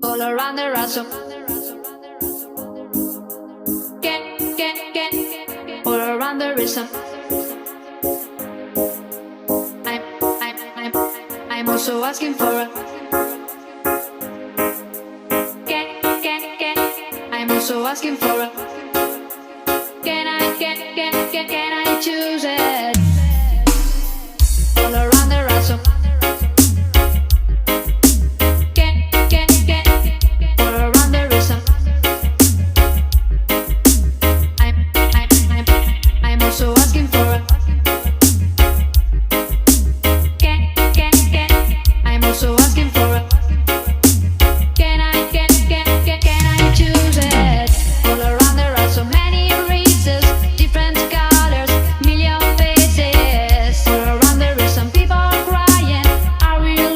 all around the ransom. Get, all around the rhythm. I'm also asking for a. Get, I'm also asking for a. Can I choose it?